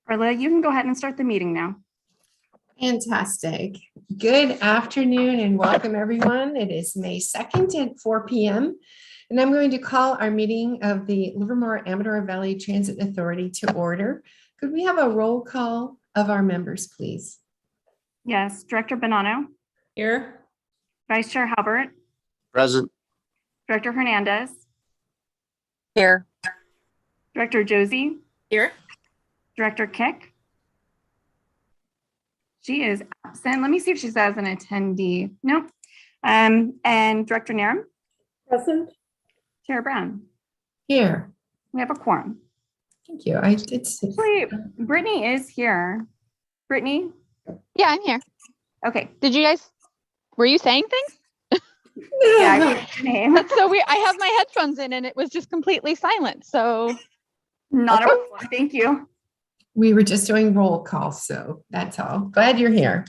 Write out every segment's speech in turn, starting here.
Carla, you can go ahead and start the meeting now. Fantastic. Good afternoon and welcome everyone. It is May 2nd at 4 p.m. and I'm going to call our meeting of the Livermore-Amador Valley Transit Authority to order. Could we have a roll call of our members, please? Yes, Director Bonanno. Here. Vice Chair Halbert. Present. Director Hernandez. Here. Director Josie. Here. Director Kick. She is absent. Let me see if she's as an attendee. No. And Director Narum. Present. Chair Brown. Here. We have a quorum. Thank you. I did see. Actually, Brittany is here. Brittany? Yeah, I'm here. Okay. Did you guys, were you saying things? Yeah, I heard your name. That's so weird. I have my headphones in and it was just completely silent. So Not Okay. a problem. Thank you. We were just doing roll call, so that's all. Glad you're here.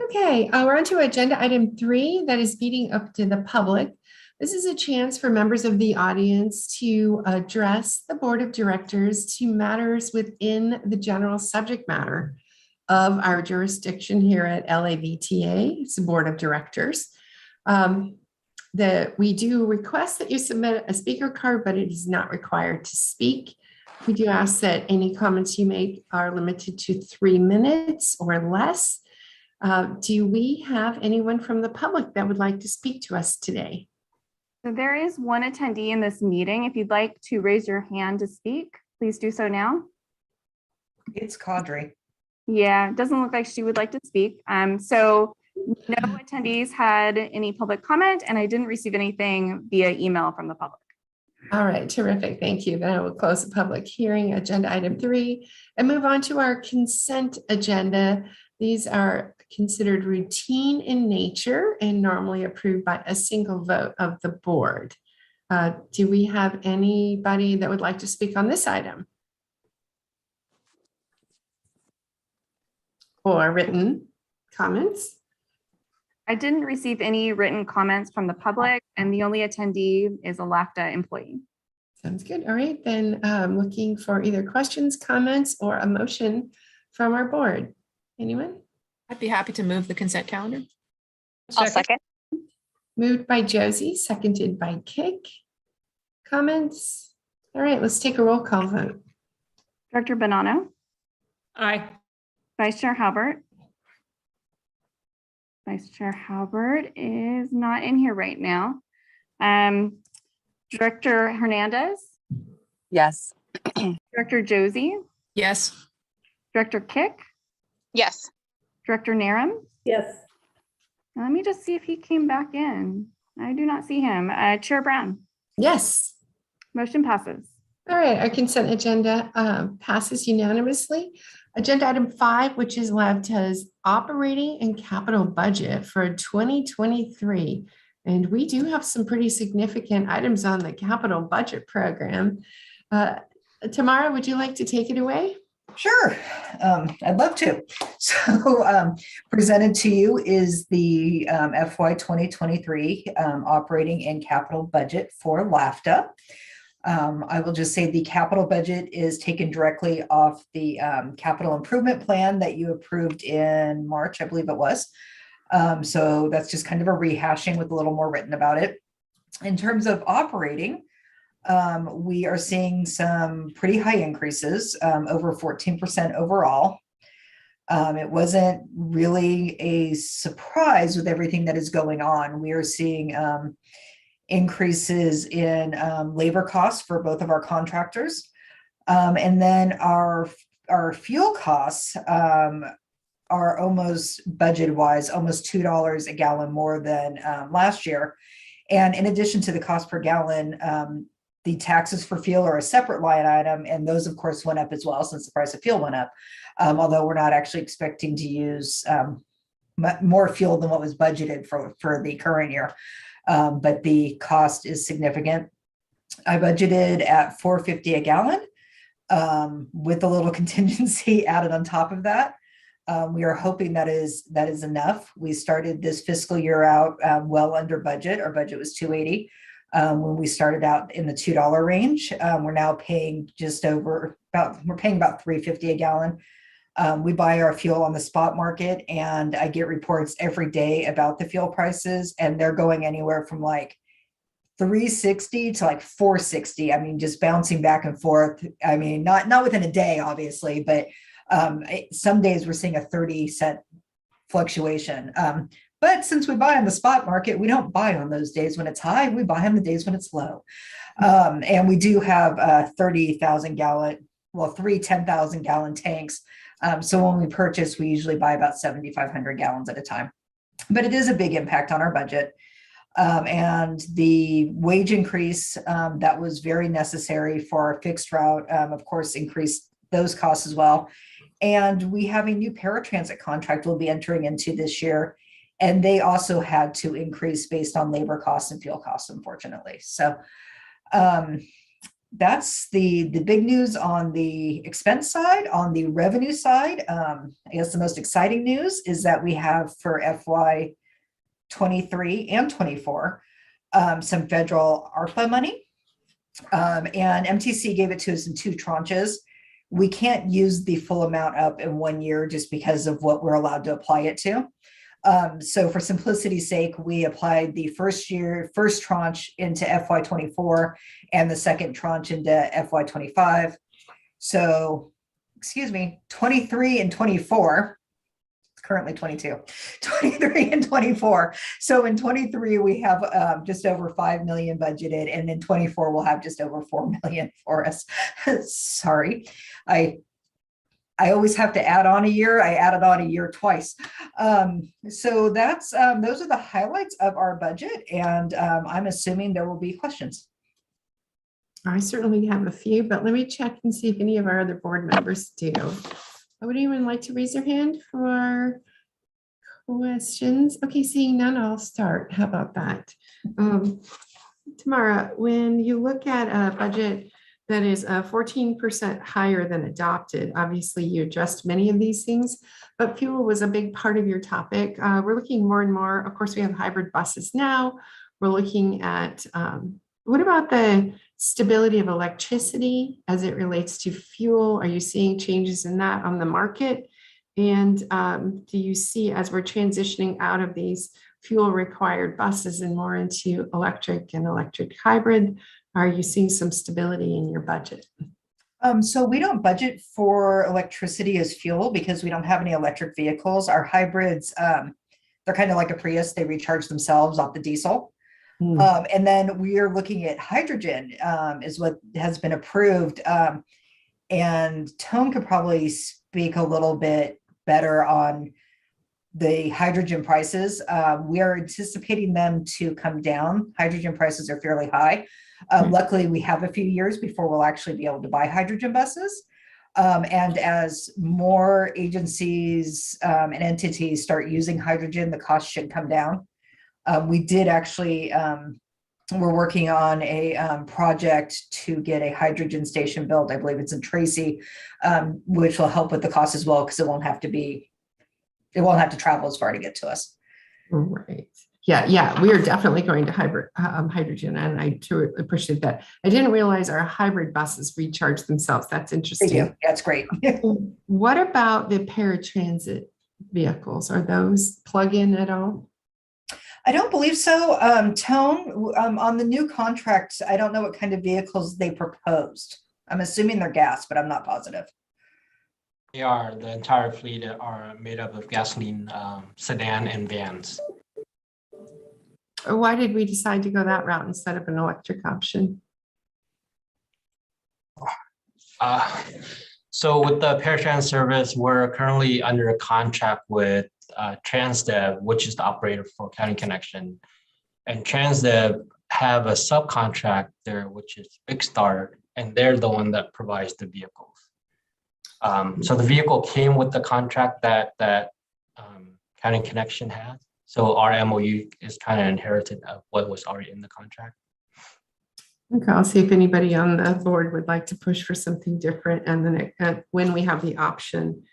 Okay, we're on to agenda item 3, that is meeting up to the public. This is a chance for members of the audience to address the board of directors to matters within the general subject matter of our jurisdiction here at LAVTA. It's the board of directors. We do request that you submit a speaker card, but it is not required to speak. We do ask that any comments you make are limited to 3 minutes or less. Do we have anyone from the public that would like to speak to us today? So there is one attendee in this meeting. If you'd like to raise your hand to speak, please do so now. It's Caudry. Yeah, it doesn't look like she would like to speak. So no attendees had any public comment, and I didn't receive anything via email from the public. All right, terrific. Thank you. Then I will close the public hearing, agenda item 3, and move on to our consent agenda. These are considered routine in nature and normally approved by a single vote of the board. Do we have anybody that would like to speak on this item? Or written comments? I didn't receive any written comments from the public, and the only attendee is a LAVTA employee. Sounds good. All right, then looking for either questions, comments, or a motion from our board. Anyone? I'd be happy to move the consent calendar. I'll second. Moved by Josie, seconded by Kick. Comments? All right, let's take a roll call vote. Director Bonanno. Aye. Vice Chair Halbert. Vice Chair Halbert is not in here right now. Director Hernandez. Yes. Director Josie. Yes. Director Kick. Yes. Director Narum. Yes. Let me just see if he came back in. I do not see him. Chair Brown. Yes. Motion passes. All right, our consent agenda passes unanimously. Agenda item 5, which is LAVTA's operating and capital budget for 2023. And we do have some pretty significant items on the capital budget program. Tamara, would you like to take it away? Sure, I'd love to. So presented to you is the FY 2023 operating and capital budget for LAVTA. I will just say the capital budget is taken directly off the capital improvement plan that you approved in March, I believe it was. So that's just kind of a rehashing with a little more written about it. In terms of operating, we are seeing some pretty high increases, over 14% overall. It wasn't really a surprise with everything that is going on. We are seeing increases in labor costs for both of our contractors. And then our fuel costs are almost budget-wise, almost $2 a gallon more than last year. And in addition to the cost per gallon, the taxes for fuel are a separate line item, and those, of course, went up as well since the price of fuel went up, although we're not actually expecting to use more fuel than what was budgeted for the current year. But the cost is significant. I budgeted at $4.50 a gallon with a little contingency added on top of that. We are hoping that is enough. We started this fiscal year out well under budget. Our budget was $280. When we started out in the $2 range, we're now paying we're paying about $3.50 a gallon. We buy our fuel on the spot market, and I get reports every day about the fuel prices, and they're going anywhere from like 360 to like 460. I mean, just bouncing back and forth. I mean, not within a day, obviously, but some days we're seeing a 30-cent fluctuation. But since we buy on the spot market, we don't buy on those days when it's high. We buy on the days when it's low. And we do have 30,000 gallon, well, 10,000 gallon tanks. So when we purchase, we usually buy about 7,500 gallons at a time. But it is a big impact on our budget. And the wage increase that was very necessary for our fixed route, of course, increased those costs as well. And we have a new paratransit contract we'll be entering into this year. And they also had to increase based on labor costs and fuel costs, unfortunately. So that's the big news on the expense side. On the revenue side, I guess the most exciting news is that we have for FY 23 and 24 some federal ARPA money. And MTC gave it to us in 2 tranches. We can't use the full amount up in 1 year just because of what we're allowed to apply it to. So for simplicity's sake, we applied the first tranche into FY 24 and the second tranche into FY 25. So, 23 and 24. It's currently 22, 23 and 24. So in 23, we have just over 5 million budgeted, and in 24, we'll have just over 4 million for us. Sorry. I always have to add on a year. I added on a year twice. So that's those are the highlights of our budget, and I'm assuming there will be questions. I certainly have a few, but let me check and see if any of our other board members do. Would anyone like to raise their hand for questions? Okay, seeing none, I'll start. How about that? Tamara, when you look at a budget that is 14% higher than adopted, obviously you adjust many of these things, but fuel was a big part of your topic. We're looking more and more, of course, we have hybrid buses now. We're looking at, what about the stability of electricity as it relates to fuel? Are you seeing changes in that on the market? And do you see, as we're transitioning out of these fuel required buses and more into electric and electric hybrid, are you seeing some stability in your budget? So we don't budget for electricity as fuel because we don't have any electric vehicles. Our hybrids, they're kind of like a Prius. They recharge themselves off the diesel. And then we are looking at hydrogen is what has been approved. And Tone could probably speak a little bit better on the hydrogen prices. We are anticipating them to come down. Hydrogen prices are fairly high. Luckily, we have a few years before we'll actually be able to buy hydrogen buses. And as more agencies and entities start using hydrogen, the cost should come down. We did actually, we're working on a project to get a hydrogen station built. I believe it's in Tracy, which will help with the cost as well because it won't have to travel as far to get to us. Right. Yeah, we are definitely going to hydrogen, and I truly appreciate that. I didn't realize our hybrid buses recharge themselves. That's interesting. They do. That's great. What about the paratransit vehicles? Are those plug-in at all? I don't believe so. Tone, on the new contract, I don't know what kind of vehicles they proposed. I'm assuming they're gas, but I'm not positive. They are. The entire fleet are made up of gasoline sedan and vans. Why did we decide to go that route instead of an electric option? So with the paratransit service, we're currently under a contract with Transdev, which is the operator for County Connection. And Transdev have a subcontractor, which is Big Star, and they're the one that provides the vehicles. So the vehicle came with the contract that County Connection has. So our MOU is kind of inherited of what was already in the contract. Okay, I'll see if anybody on the board would like to push for something different. And then when we have the option,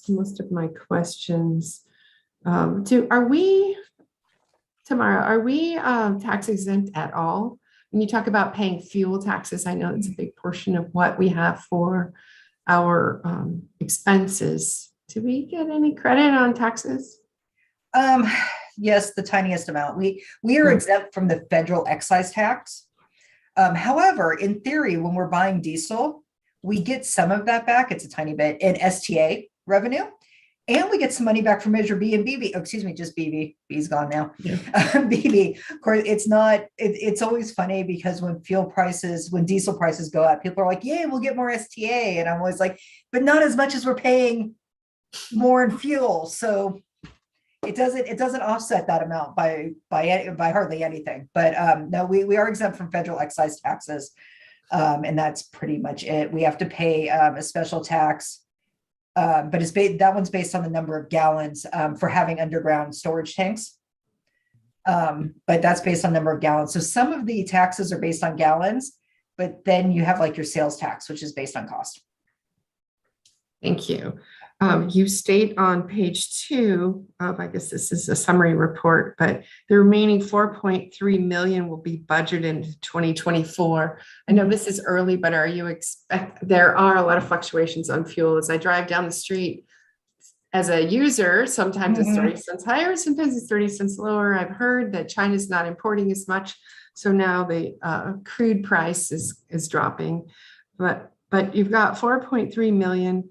most of my questions. Are we Tamara, are we tax exempt at all? When you talk about paying fuel taxes, I know it's a big portion of what we have for our expenses. Do we get any credit on taxes? Yes, the tiniest amount. We are Hmm. exempt from the federal excise tax. However, in theory, when we're buying diesel, we get some of that back. It's a tiny bit in STA revenue. And we get some money back from Measure B and BB. Oh, excuse me, just BB. B's gone now. Yeah. BB. Of course, it's not, it's always funny because when diesel prices go up, people are like, yay, we'll get more STA. And I'm always like, but not as much as we're paying more in fuel. So it doesn't offset that amount by hardly anything. But no, we are exempt from federal excise taxes. And that's pretty much it. We have to pay a special tax. But that one's based on the number of gallons for having underground storage tanks. But that's based on number of gallons. So some of the taxes are based on gallons, but then you have like your sales tax, which is based on cost. Thank you. You state on page 2 of, I guess this is a summary report, but the remaining 4.3 million will be budgeted in 2024. I know this is early, but there are a lot of fluctuations on fuel. As I drive down the street as a user, sometimes it's 30 cents higher, sometimes it's 30 cents lower. I've heard that China's not importing as much. So now the crude price is dropping, but you've got 4.3 million.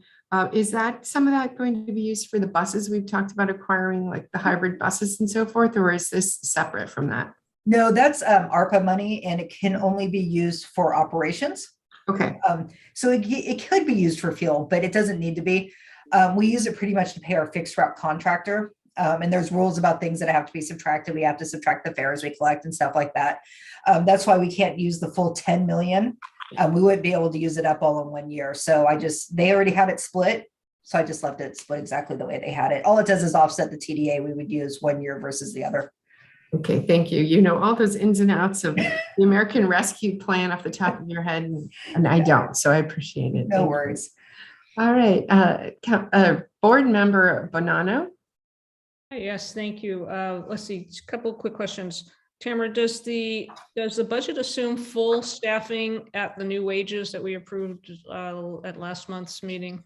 Is that some of that going to be used for the buses we've talked about acquiring, like the hybrid buses and so forth, or is this separate from that? No, that's ARPA money, and it can only be used for operations. Okay. So it could be used for fuel, but it doesn't need to be. We use it pretty much to pay our fixed route contractor. And there's rules about things that have to be subtracted. We have to subtract the fares we collect and stuff like that. That's why we can't use the full 10 million. We wouldn't be able to use it up all in 1 year. So they already had it split. So I just left it split exactly the way they had it. All it does is offset the TDA we would use 1 year versus the other. Okay, thank you. You know all those ins and outs of the American Rescue Plan off the top of your head, and I don't, so I appreciate it. No worries. All right, board member Bonanno. Yes, thank you. Let's see, a couple of quick questions. Tamara, does the budget assume full staffing at the new wages that we approved at last month's meeting?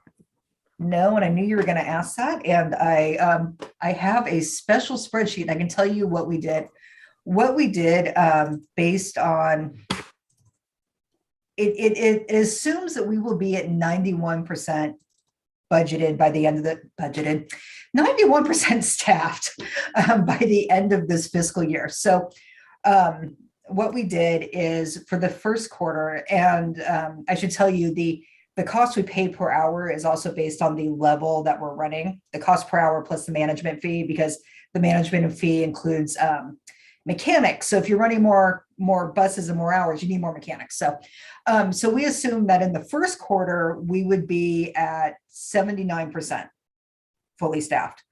No, and I knew you were going to ask that. And I have a special spreadsheet. And I can tell you what we did. What we did based on it assumes that we will be at 91% budgeted by the end of the 91% staffed by the end of this fiscal year. So what we did is for the first quarter, and I should tell you the cost we pay per hour is also based on the level that we're running, the cost per hour plus the management fee, because the management fee includes mechanics. So if you're running more buses and more hours, you need more mechanics. So we assume that in the first quarter, we would be at 79% fully staffed.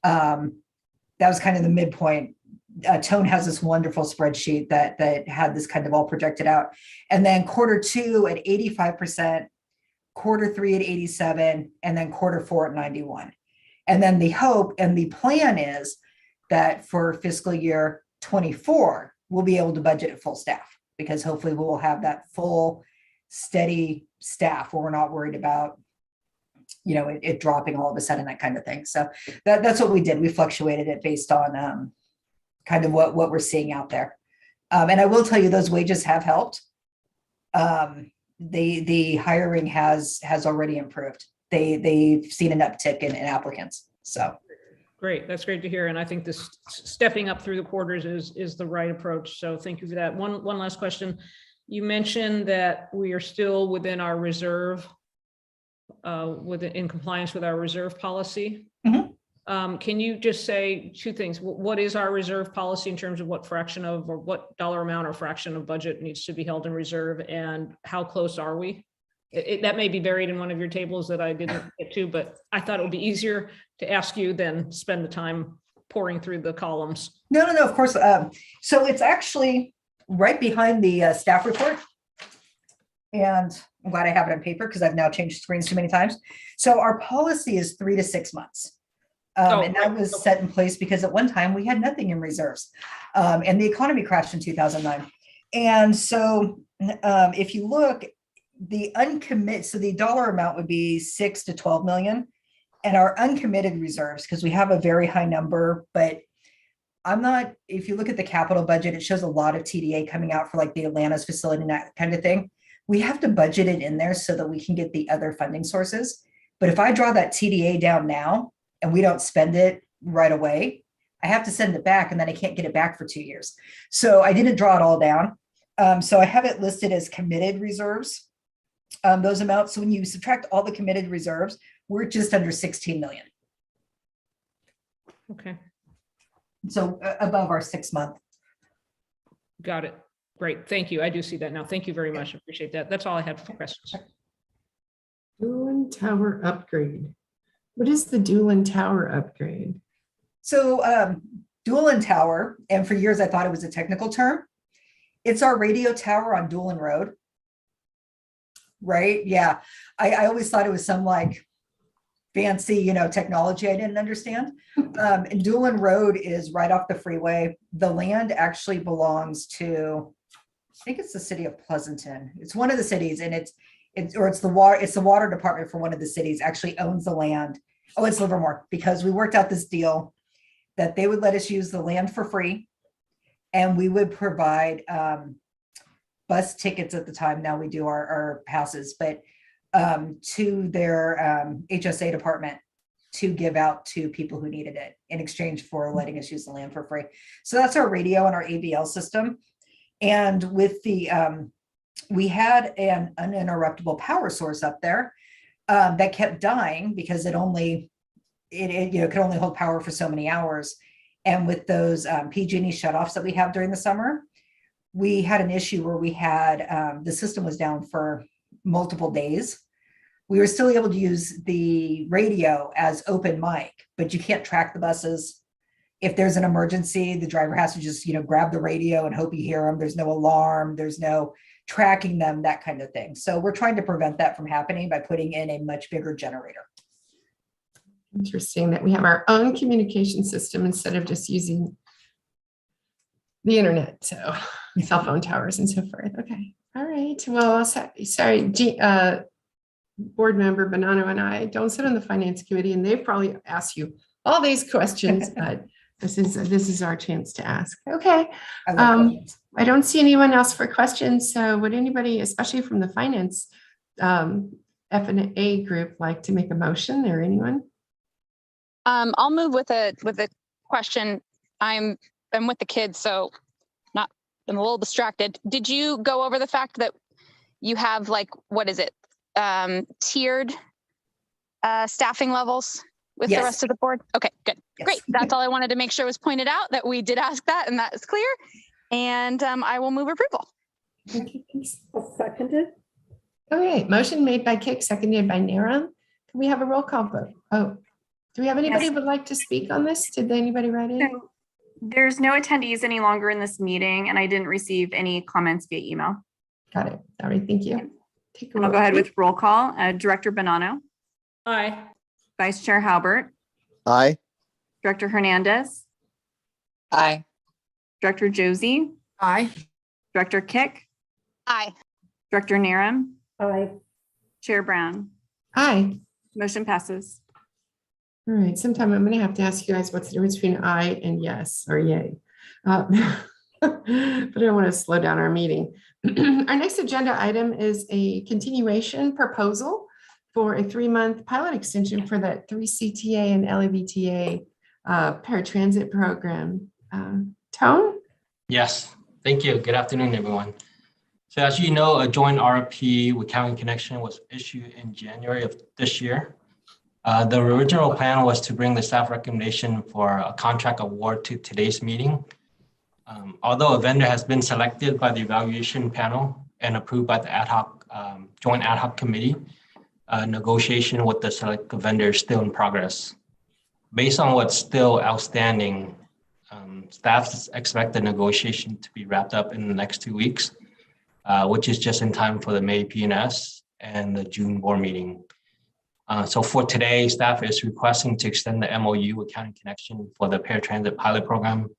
That was kind of the midpoint. Tone has this wonderful spreadsheet that had this kind of all projected out. And then quarter 2 at 85%, quarter 3 at 87, and then quarter 4 at 91. And then the hope and the plan is that for fiscal year 24, we'll be able to budget at full staff, because hopefully we will have that full steady staff where we're not worried about, it dropping all of a sudden, that kind of thing. So that's what we did. We fluctuated it based on kind of what we're seeing out there. And I will tell you, those wages have helped. The hiring has already improved. They've seen an uptick in applicants. So great, that's great to hear. And I think this stepping up through the quarters is the right approach. So thank you for that. One last question. You mentioned that we are still within our reserve, in compliance with our reserve policy. Mm-hmm. Can you just say two things? What is our reserve policy in terms of what fraction of, or what dollar amount or fraction of budget needs to be held in reserve, and how close are we? That may be buried in one of your tables that I didn't get to, but I thought it would be easier to ask you than spend the time pouring through the columns. No, of course. So it's actually right behind the staff report. And I'm glad I have it on paper because I've now changed screens too many times. So our policy is 3 to 6 months. And that was set in place because at one time we had nothing in reserves. And the economy crashed in 2009. And so if you look, the uncommitted, so the dollar amount would be 6 to 12 million. And our uncommitted reserves, because we have a very high number, but if you look at the capital budget, it shows a lot of TDA coming out for like the Atlanta's facility and that kind of thing. We have to budget it in there so that we can get the other funding sources. But if I draw that TDA down now and we don't spend it right away, I have to send it back and then I can't get it back for 2 years. So I didn't draw it all down. So I have it listed as committed reserves, those amounts. So when you subtract all the committed reserves, we're just under 16 million. Okay, So above our 6 month. got it. Great, thank you. I do see that now. Thank you very much. I appreciate that. That's all I had for questions. Doolin Tower upgrade. What is the Doolin Tower upgrade? So Doolin Tower, and for years I thought it was a technical term. It's our radio tower on Doolin Road. Right? Yeah. I always thought it was some like fancy, technology I didn't understand. And Doolin Road is right off the freeway. The land actually belongs to, I think it's the city of Pleasanton. It's one of the cities, and it's the water department for one of the cities actually owns the land. Oh, it's Livermore, because we worked out this deal that they would let us use the land for free, and we would provide bus tickets at the time. Now we do our passes, but to their HSA department to give out to people who needed it in exchange for letting us use the land for free. So that's our radio and our AVL system. And with the, we had an uninterruptible power source up there that kept dying because it could only hold power for so many hours. And with those PG&E shutoffs that we have during the summer, we had an issue where we had, the system was down for multiple days. We were still able to use the radio as open mic, but you can't track the buses. If there's an emergency, the driver has to just, grab the radio and hope you hear them. There's no alarm, there's no tracking them, that kind of thing. So we're trying to prevent that from happening by putting in a much bigger generator. Interesting that we have our own communication system instead of just using the internet. So cell phone towers and so forth. Okay. All right. Well, sorry, board member Bonanno and I don't sit on the finance committee, and they've probably asked you all these questions, but this is our chance to ask. Okay. I don't see anyone else for questions. So would anybody, especially from the finance F&A group, like to make a motion, or anyone? I'll move with a question. I'm with the kids, so I'm a little distracted. Did you go over the fact that you have what is it? Tiered staffing levels with the rest of the board? Okay, good. Yes. Great. That's all I wanted to make sure was pointed out, that we did ask that, and that is clear. And I will move approval. Seconded. Okay, motion made by Kick, seconded by Naram. Can we have a roll call vote? Oh, do we have anybody who would like to speak on this? Did anybody write in? So there's no attendees any longer in this meeting, and I didn't receive any comments via email. Got it. All right, thank you. I'll go ahead with roll call. Director Bonanno. Aye. Vice Chair Halbert. Aye. Director Hernandez. Aye. Director Josie. Aye. Director Kick. Aye. Director Naram. Aye. Chair Brown. Aye. Motion passes. All right, sometime I'm going to have to ask you guys what's the difference between aye and yes or yay. But I don't want to slow down our meeting. Our next agenda item is a continuation proposal for a 3-month pilot extension for that 3CTA and LAVTA paratransit program. Tone? Yes, thank you. Good afternoon, everyone. So as you know, a joint RFP with County Connection was issued in January of this year. The original plan was to bring the staff recommendation for a contract award to today's meeting. Although a vendor has been selected by the evaluation panel and approved by the joint ad hoc committee, negotiation with the select vendor is still in progress. Based on what's still outstanding, staff expect the negotiation to be wrapped up in the next 2 weeks, which is just in time for the May P&S and the June board meeting. So for today, staff is requesting to extend the MOU with County Connection for the paratransit pilot program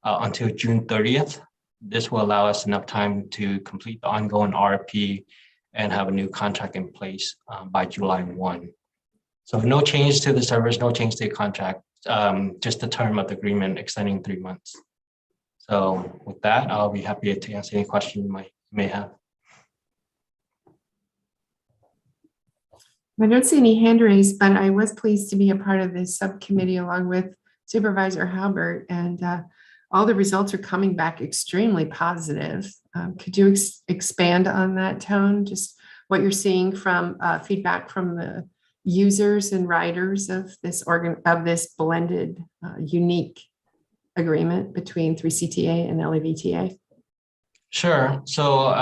until June 30th. This will allow us enough time to complete the ongoing RFP and have a new contract in place by July 1. So no change to the service, no change to the contract, just the term of the agreement extending 3 months. So with that, I'll be happy to answer any question you may have. I don't see any hand raised, but I was pleased to be a part of this subcommittee along with Supervisor Halbert, and all the results are coming back extremely positive. Could you expand on that, Tone? Just what you're seeing from feedback from the users and riders of this blended, unique agreement between 3CTA and LAVTA? Sure. So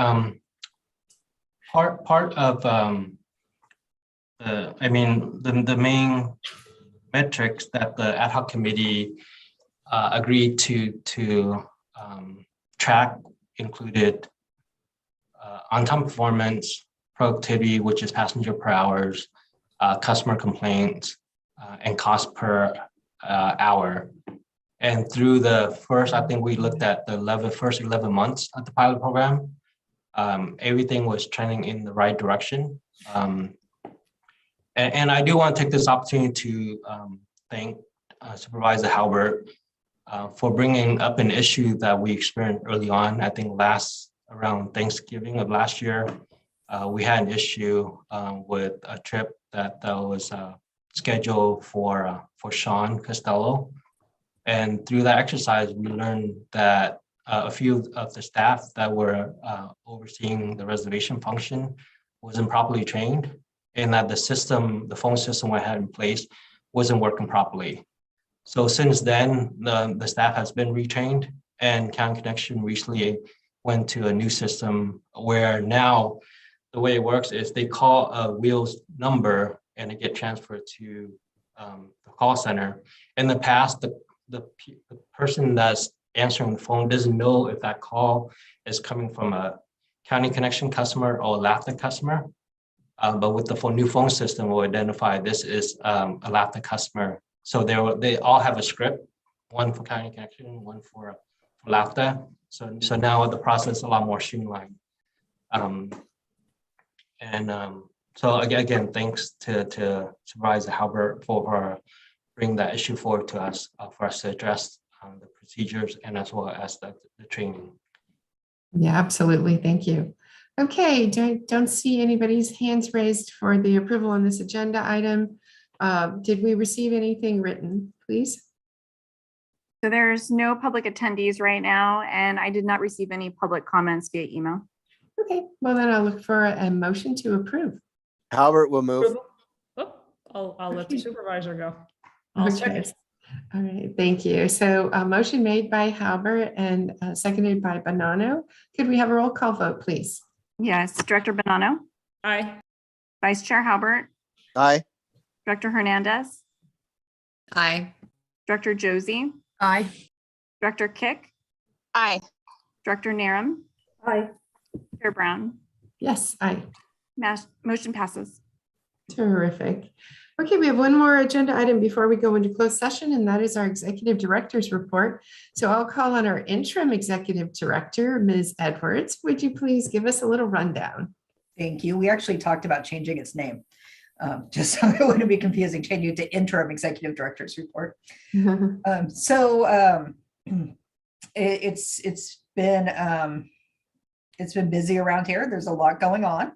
part of the main metrics that the ad hoc committee agreed to track included on-time performance, productivity, which is passenger per hours, customer complaints, and cost per hour. And through the first, I think we looked at the first 11 months of the pilot program, everything was trending in the right direction. And I do want to take this opportunity to thank Supervisor Halbert for bringing up an issue that we experienced early on. I think around Thanksgiving of last year, we had an issue with a trip that was scheduled for Sean Costello. And through that exercise, we learned that a few of the staff that were overseeing the reservation function wasn't properly trained, and that the phone system we had in place wasn't working properly. So since then, the staff has been retrained, and County Connection recently went to a new system where now the way it works is they call a wheels number and it get transferred to the call center. In the past, the person that's answering the phone doesn't know if that call is coming from a County Connection customer or a LAVTA customer. But with the new phone system, we'll identify this is a LAVTA customer. So they all have a script, one for County Connection, one for LAVTA. So now the process is a lot more streamlined. So again, thanks to Supervisor Halbert for bringing that issue forward to us for us to address the procedures and as well as the training. Yeah, absolutely. Thank you. Okay, don't see anybody's hands raised for the approval on this agenda item. Did we receive anything written, please? So there's no public attendees right now, and I did not receive any public comments via email. Okay, well then I'll look for a motion to approve. Halbert will move. Oh, I'll let the Okay. supervisor go. I'll Okay. second. All right, thank you. So a motion made by Halbert and seconded by Bonanno. Could we have a roll call vote, please? Yes, Director Bonanno, Aye. Vice Chair Halbert, Aye. Director Hernandez, Aye. Director Josie, Aye. Director Kick, Aye. Director Narum, Aye. Chair Brown. Yes, aye. Motion passes. Terrific. Okay, we have one more agenda item before we go into closed session, and that is our executive director's report. So I'll call on our interim executive director, Ms. Edwards. Would you please give us a little rundown? Thank you. We actually talked about changing its name, just so it wouldn't be confusing, changing it to interim executive director's report. It's been busy around here. There's a lot going on.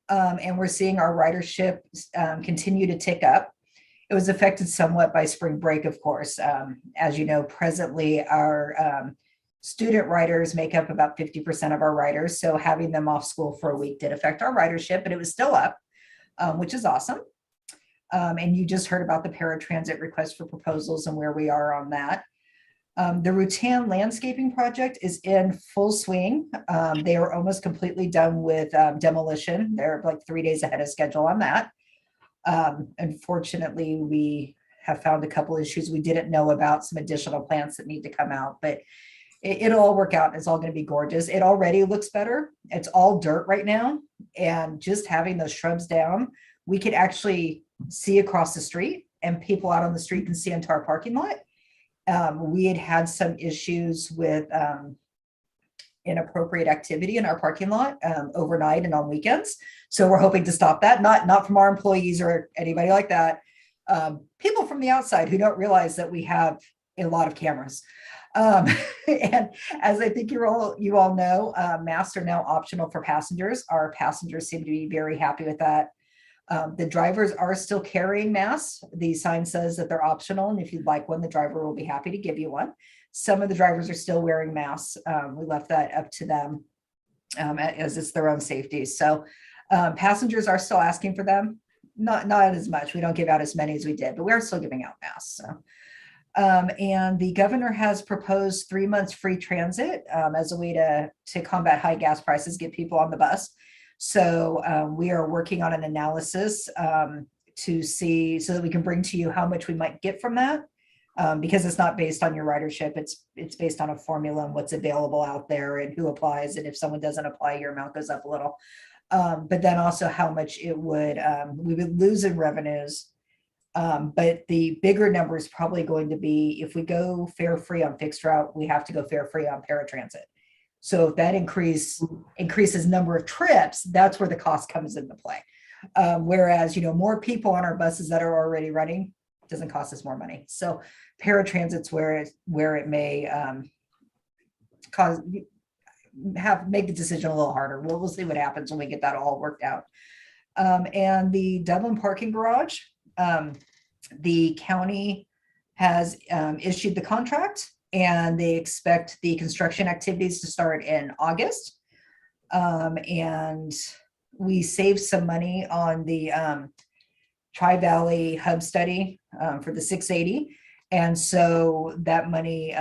And we're seeing our ridership continue to tick up. It was affected somewhat by spring break, of course. As you know, presently our student riders make up about 50% of our riders. So having them off school for a week did affect our ridership, but it was still up, which is awesome. And you just heard about the paratransit request for proposals and where we are on that. The Rutan landscaping project is in full swing. They are almost completely done with demolition. They're like 3 days ahead of schedule on that. Unfortunately, we have found a couple issues we didn't know about, some additional plants that need to come out, but it'll all work out. It's all going to be gorgeous. It already looks better. It's all dirt right now. And just having those shrubs down, we could actually see across the street and people out on the street can see into our parking lot. We had some issues with inappropriate activity in our parking lot overnight and on weekends. So we're hoping to stop that, not from our employees or anybody like that. People from the outside who don't realize that we have a lot of cameras. And as I think you all know, masks are now optional for passengers. Our passengers seem to be very happy with that. The drivers are still carrying masks. The sign says that they're optional, and if you'd like one, the driver will be happy to give you one. Some of the drivers are still wearing masks. We left that up to them as it's their own safety. So passengers are still asking for them. Not as much. We don't give out as many as we did, but we're still giving out masks. So. And the governor has proposed 3 months free transit as a way to combat high gas prices, get people on the bus. So we are working on an analysis to see so that we can bring to you how much we might get from that. Because it's not based on your ridership, it's based on a formula and what's available out there and who applies. And if someone doesn't apply, your amount goes up a little. But then also how much it would we would lose in revenues. But the bigger number is probably going to be if we go fare free on fixed route, we have to go fare free on paratransit. So if that increases number of trips, that's where the cost comes into play. Whereas, more people on our buses that are already running doesn't cost us more money. So paratransit's where it may make the decision a little harder. We'll see what happens when we get that all worked out. And the Dublin parking garage, the county has issued the contract and they expect the construction activities to start in August. And we saved some money on the Tri-Valley hub study for the 680. And so that money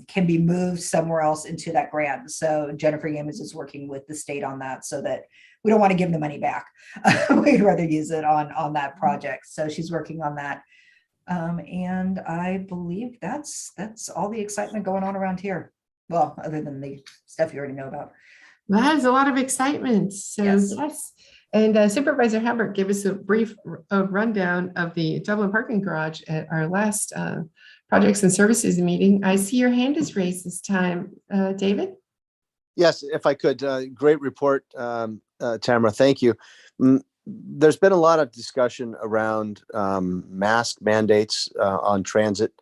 can be moved somewhere else into that grant. So Jennifer Yeomans is working with the state on that so that we don't want to give the money back. We'd rather use it on that project. So she's working on that. And I believe that's all the excitement going on around here. Well, other than the stuff you already know about. Well, that is a lot of excitement. So yes. And Supervisor Hubbard gave us a brief rundown of the Dublin parking garage at our last projects and services meeting. I see your hand is raised this time, David. Yes, if I could. Great report, Tamara. Thank you. There's been a lot of discussion around mask mandates on transit.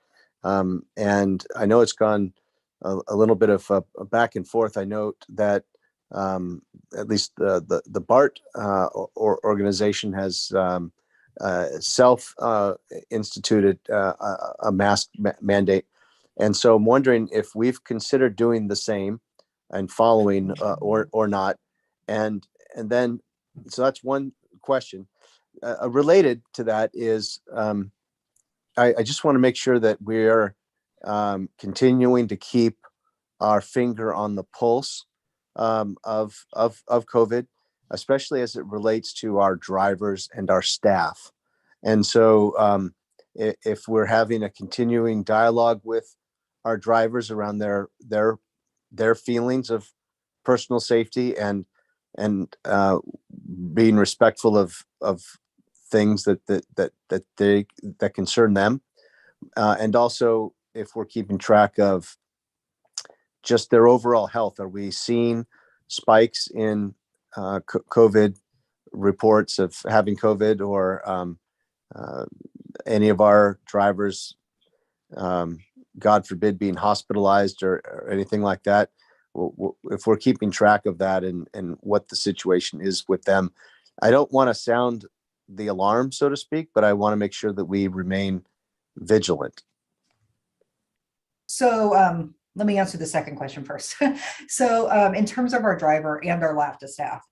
And I know it's gone a little bit of a back and forth. I note that at least the BART organization has self instituted a mask mandate. And so I'm wondering if we've considered doing the same and following or not. And then, so that's one question. Related to that is, I just want to make sure that we're continuing to keep our finger on the pulse of COVID, especially as it relates to our drivers and our staff. And so if we're having a continuing dialogue with our drivers around their feelings of personal safety and being respectful of things that concern them, and also if we're keeping track of just their overall health. Are we seeing spikes in COVID reports of having COVID, or any of our drivers, God forbid, being hospitalized or anything like that? If we're keeping track of that and what the situation is with them. I don't want to sound the alarm, so to speak, but I want to make sure that we remain vigilant. So let me answer the second question first. So in terms of our driver and our LAVTA staff,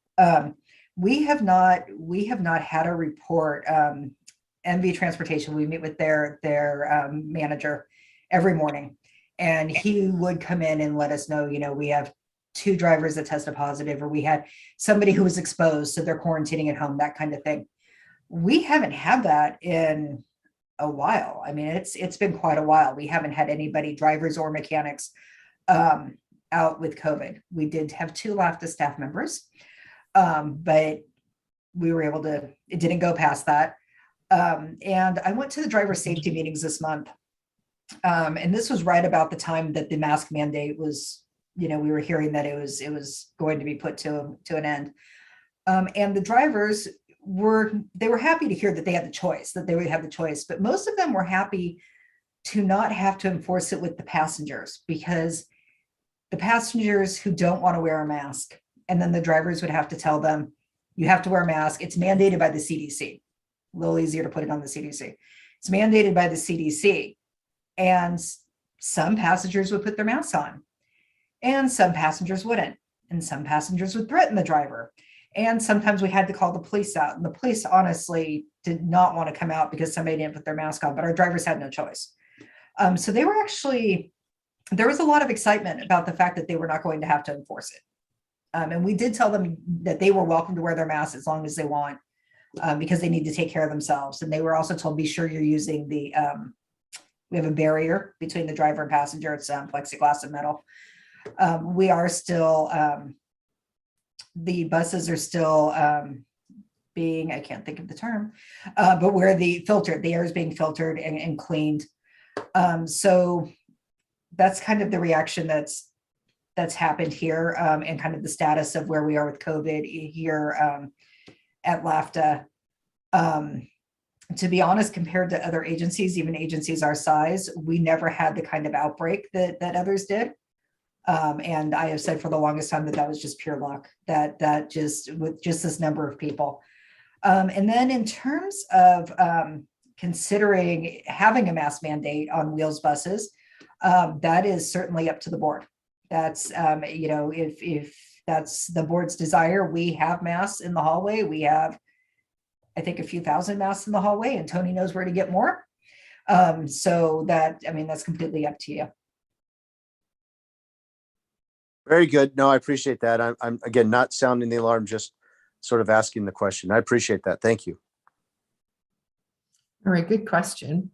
we have not had a report. MV Transportation, we meet with their manager every morning, and he would come in and let us know, we have 2 drivers that tested positive, or we had somebody who was exposed, so they're quarantining at home, that kind of thing. We haven't had that in a while. I mean, it's been quite a while. We haven't had anybody, drivers or mechanics, out with COVID. We did have 2 LAVTA staff members, but we were able to, it didn't go past that. And I went to the driver safety meetings this month. And this was right about the time that the mask mandate was, we were hearing that it was going to be put to an end. And the drivers were happy to hear that they had the choice, that they would have the choice, but most of them were happy to not have to enforce it with the passengers, because the passengers who don't want to wear a mask, and then the drivers would have to tell them, you have to wear a mask. It's mandated by the CDC. A little easier to put it on the CDC. It's mandated by the CDC. And some passengers would put their masks on, and some passengers wouldn't. And some passengers would threaten the driver. And sometimes we had to call the police out. And the police honestly did not want to come out because somebody didn't put their mask on, but our drivers had no choice. So they were actually, there was a lot of excitement about the fact that they were not going to have to enforce it. And we did tell them that they were welcome to wear their masks as long as they want, because they need to take care of themselves. And they were also told, be sure you're using the, we have a barrier between the driver and passenger. It's plexiglass and metal. We are still, the buses are still being, I can't think of the term, but where the air is being filtered and cleaned. So that's kind of the reaction that's happened here, and kind of the status of where we are with COVID here at LAVTA. To be honest, compared to other agencies, even agencies our size, we never had the kind of outbreak that others did. And I have said for the longest time that was just pure luck, that just with just this number of people. And then in terms of considering having a mask mandate on wheels buses, that is certainly up to the board. That's, if that's the board's desire, we have masks in the hallway. We have, I think, a few thousand masks in the hallway, and Tony knows where to get more. So that, that's completely up to you. Very good. No, I appreciate that. I'm again, not sounding the alarm, just sort of asking the question. I appreciate that. Thank you. All right, good question.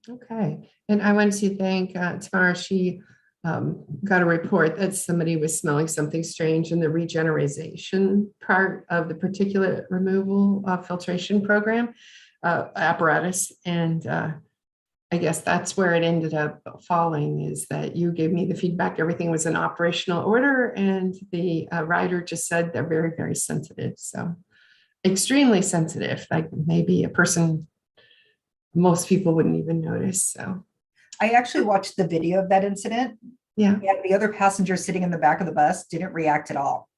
Okay, and I want to thank Tamara. She got a report that somebody was smelling something strange in the regeneration part of the particulate removal filtration program apparatus. And I guess that's where it ended up falling, is that you gave me the feedback. Everything was in operational order, and the rider just said they're very, very sensitive. So extremely sensitive, like maybe a person most people wouldn't even notice. So I actually watched the video of that incident. Yeah. And the other passenger sitting in the back of the bus didn't react at all.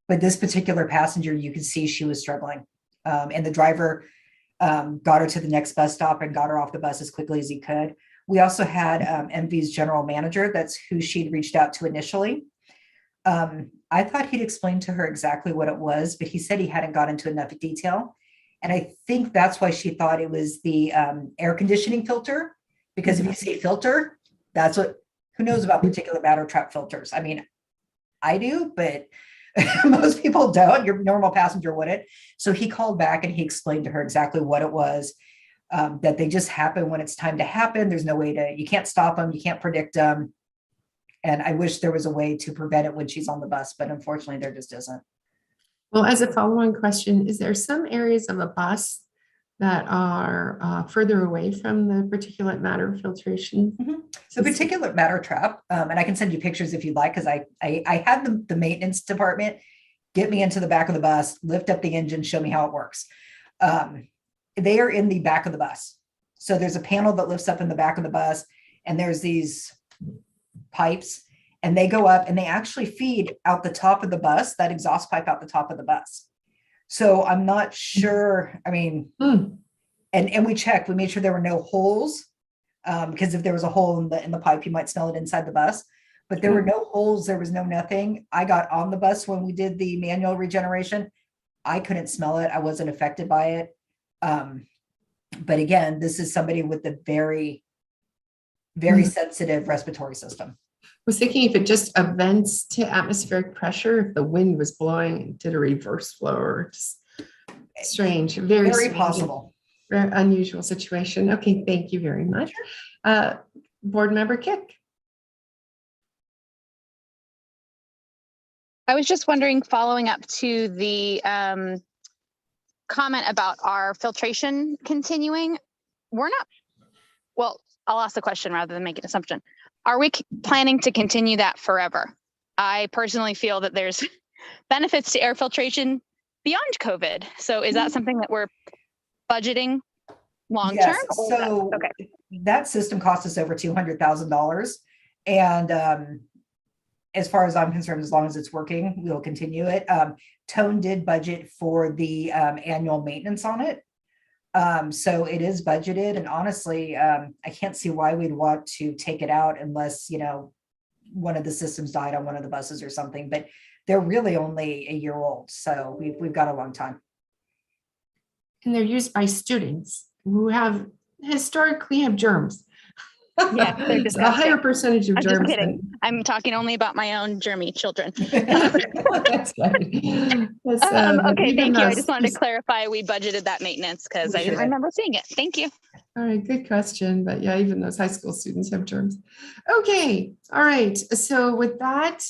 But this particular passenger, you could see she was struggling. And the driver got her to the next bus stop and got her off the bus as quickly as he could. We also had MV's general manager, that's who she'd reached out to initially. I thought he'd explained to her exactly what it was, but he said he hadn't got into enough detail. And I think that's why she thought it was the air conditioning filter, because if you say filter, that's what, who knows about particulate matter trap filters? I mean, I do, but most people don't. Your normal passenger wouldn't. So he called back and he explained to her exactly what it was, that they just happen when it's time to happen. There's no way to, you can't stop them. You can't predict them. And I wish there was a way to prevent it when she's on the bus, but unfortunately there just isn't. Well, as a follow-on question, is there some areas of a bus that are further away from the particulate matter filtration? Mm-hmm. So particulate matter trap, and I can send you pictures if you'd like, because I had the maintenance department get me into the back of the bus, lift up the engine, show me how it works. They are in the back of the bus. So there's a panel that lifts up in the back of the bus, and there's these pipes, and they go up and they actually feed out the top of the bus, that exhaust pipe out the top of the bus. So I'm not sure, I mean, and we checked, we made sure there were no holes, because if there was a hole in the pipe, you might smell it inside the bus, but there were no holes, there was no nothing. I got on the bus when we did the manual regeneration. I couldn't smell it. I wasn't affected by it. But again, this is somebody with a very, very sensitive respiratory system. I was thinking if it just vents to atmospheric pressure, if the wind was blowing and did a reverse flow, or just strange, very strange, possible. Very unusual situation. Okay, thank you very much. Board member Kick. I was just wondering, following up to the comment about our filtration continuing. We're not, well, I'll ask the question rather than make an assumption. Are we planning to continue that forever? I personally feel that there's benefits to air filtration beyond COVID. So is that something that we're budgeting long term? Yes, so Okay. that system cost us over $200,000. And as far as I'm concerned, as long as it's working, we'll continue it. Tone did budget for the annual maintenance on it. So it is budgeted. And honestly, I can't see why we'd want to take it out unless, one of the systems died on one of the buses or something, but they're really only a year old. So we've got a long time. And they're used by students who historically have germs. Yeah, they're So a higher percentage of I'm just germs. kidding. I'm talking only about my own germy children. That's right. Yes, but Okay, even thank you. I those- just wanted to clarify we budgeted that maintenance because We I didn't sure did. remember seeing it. Thank you. All right, good question. But yeah, even those high school students have germs. Okay, all right. So with that,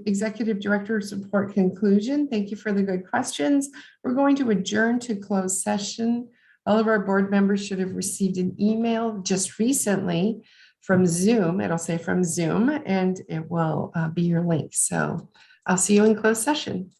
Executive Director's report conclusion, thank you for the good questions. We're going to adjourn to closed session. All of our board members should have received an email just recently from Zoom. It'll say from Zoom and it will be your link. So I'll see you in closed session.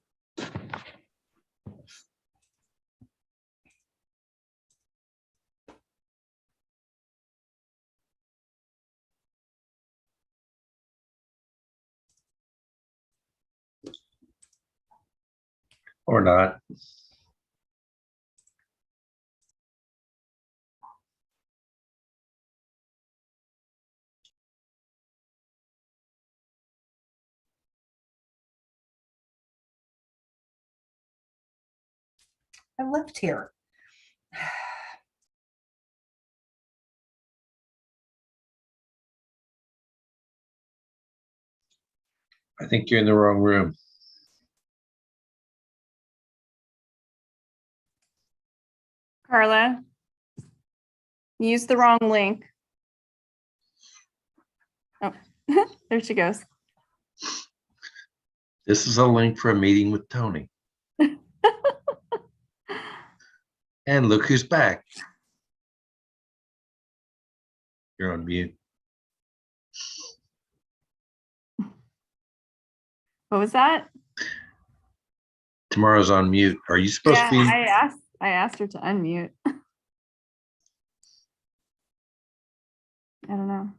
Or not. I left here. I think you're in the wrong room. Carla, you used the wrong link. Oh, there she goes. This is a link for a meeting with Tony. And look who's back. You're on mute. What was that? Tomorrow's on mute. Are you supposed Yeah, to be? I asked her to unmute. I don't know.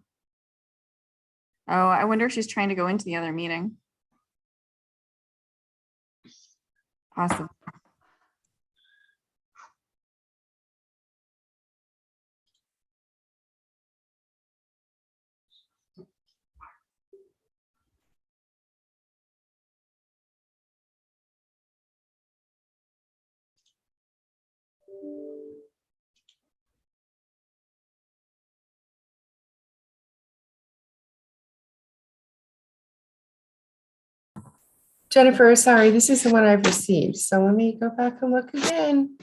Oh, I wonder if she's trying to go into the other meeting. Awesome. Jennifer, sorry, this is the one I've received. So let me go back and look again.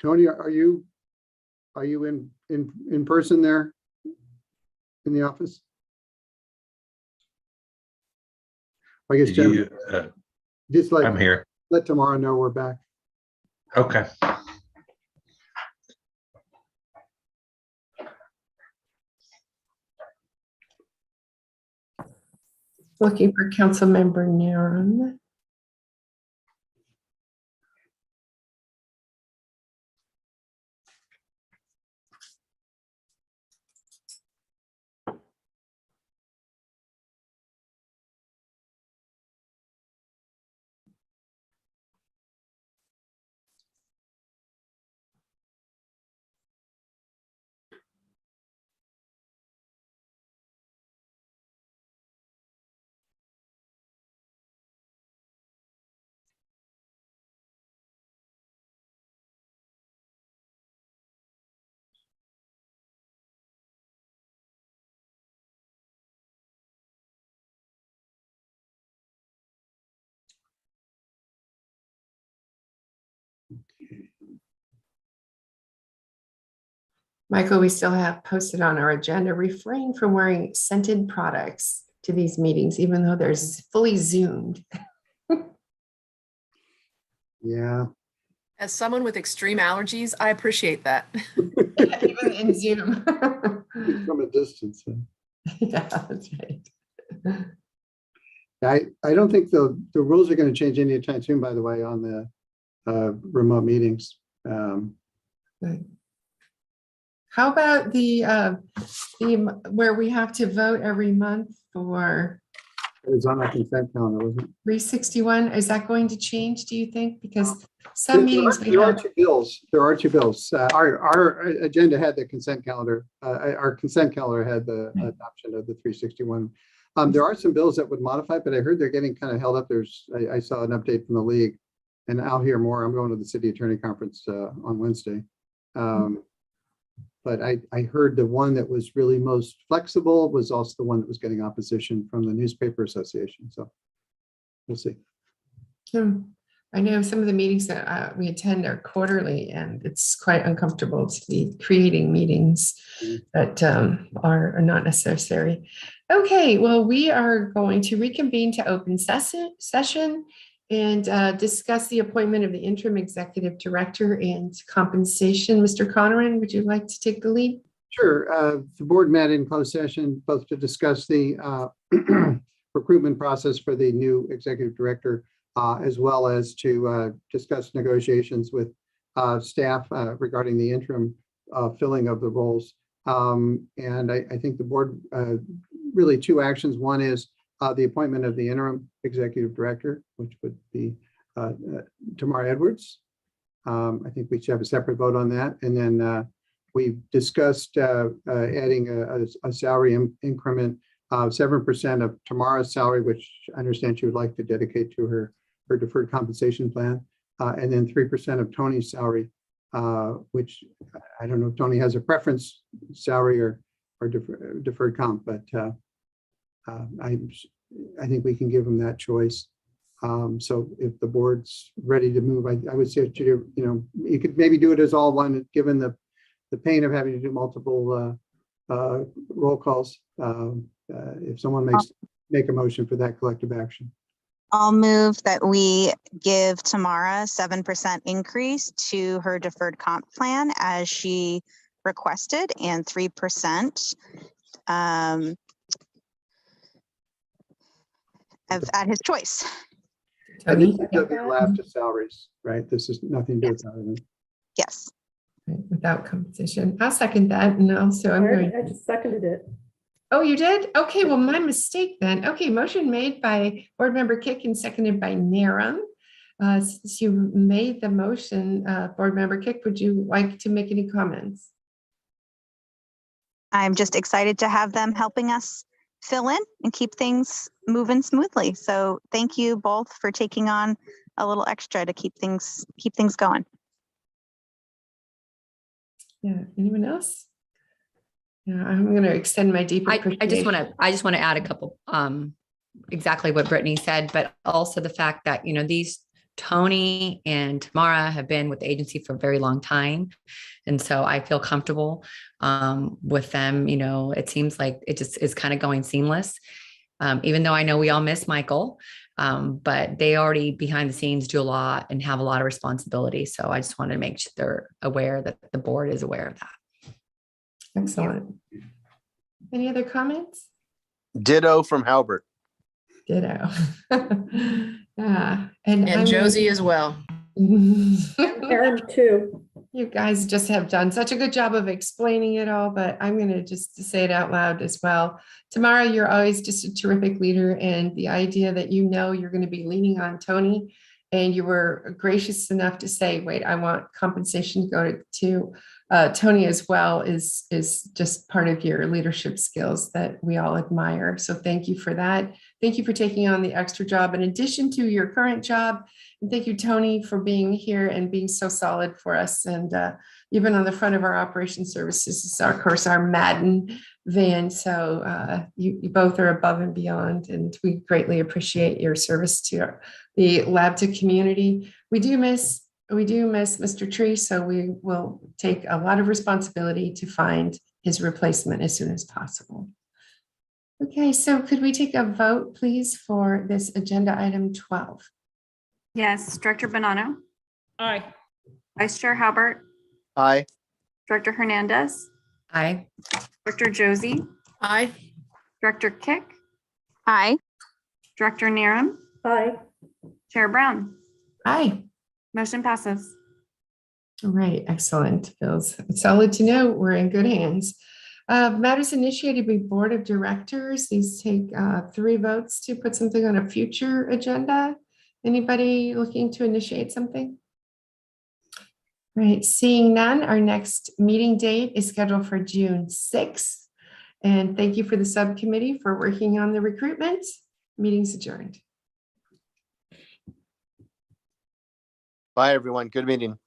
Tony, are you in person there in the office? I guess Did Jim, you, just I'm here. let Tamara know we're back. Okay. Looking for Councilmember Narum. Michael, we still have posted on our agenda, refrain from wearing scented products to these meetings, even though they're fully Zoomed. Yeah. As someone with extreme allergies, I appreciate that. Even in Zoom. From a distance. Yeah, that's right. I don't think the rules are going to change anytime soon, by the way, on the remote meetings. Right. How about the where we have to vote every month for It was on our consent calendar, wasn't it? 361? Is that going to change, do you think? Because some meetings we There are have. two bills. There are two bills. Our agenda had the consent calendar. Our consent calendar had the adoption of the 361. There are some bills that would modify, but I heard they're getting kind of held up. I saw an update from the league, and I'll hear more. I'm going to the city attorney conference on Wednesday. But I heard the one that was really most flexible was also the one that was getting opposition from the newspaper association. So we'll see. I know some of the meetings that we attend are quarterly, and it's quite uncomfortable to be creating meetings that are not necessary. Okay, well, we are going to reconvene to open session and discuss the appointment of the interim executive director and compensation. Mr. Conneran, would you like to take the lead? Sure. The board met in closed session both to discuss the recruitment process for the new executive director, as well as to discuss negotiations with staff regarding the interim filling of the roles. And I think the board really two actions. One is the appointment of the interim executive director, which would be Tamara Edwards. I think we should have a separate vote on that. And then we discussed adding a salary increment of 7% of Tamara's salary, which I understand she would like to dedicate to her deferred compensation plan, and then 3% of Tony's salary, which I don't know if Tony has a preference salary or deferred comp, but I think we can give him that choice. So if the board's ready to move, I would say, you could maybe do it as all one, given the pain of having to do multiple roll calls. If someone make a motion for that collective action. I'll move that we give Tamara 7% increase to her deferred comp plan as she requested, and 3% at his choice. And this is the LAVTA salaries, right? This is nothing to do with that. Yes. Without compensation. I'll second that. And also I just seconded it. Oh, you did? Okay, well, my mistake then. Okay, motion made by Board Member Kick and seconded by Narum. Since you made the motion, Board Member Kick, would you like to make any comments? I'm just excited to have them helping us fill in and keep things moving smoothly. So thank you both for taking on a little extra to keep things going. Yeah, anyone else? Yeah, I'm going to extend my deep appreciation. I just want to add a couple, exactly what Brittany said, but also the fact that, these Tony and Tamara have been with the agency for a very long time. And so I feel comfortable with them. You know, it seems like it just is kind of going seamless. Even though I know we all miss Michael, but they already behind the scenes do a lot and have a lot of responsibility. So I just want to make sure they're aware that the board is aware of that. Excellent. Any other comments? Ditto from Halbert. Ditto. Yeah. And Josie as well. Aaron too. You guys just have done such a good job of explaining it all, but I'm going to just say it out loud as well. Tamara, you're always just a terrific leader, and the idea that you know you're going to be leaning on Tony, and you were gracious enough to say, wait, I want compensation to go to Tony as well is just part of your leadership skills that we all admire. So thank you for that. Thank you for taking on the extra job in addition to your current job. And thank you, Tony, for being here and being so solid for us. And you've been on the front of our operations services, is of course, our Madden van. So you both are above and beyond, and we greatly appreciate your service to the LAVTA community. We do miss Mr. Tree, so we will take a lot of responsibility to find his replacement as soon as possible. Okay, so could we take a vote, please, for this agenda item 12? Yes, Director Bonanno, Aye. Vice Chair Halbert, Aye. Director Hernandez, Aye. Director Josie, Aye. Director Kick, Aye. Director Neram, Aye. Chair Brown. Aye. Motion passes. All right, excellent. Feels solid to know we're in good hands. Matters initiated by Board of Directors. These take 3 votes to put something on a future agenda. Anybody looking to initiate something? Right, seeing none, our next meeting date is scheduled for June 6th. And thank you for the subcommittee for working on the recruitment. Meeting's adjourned. Bye, everyone. Good meeting.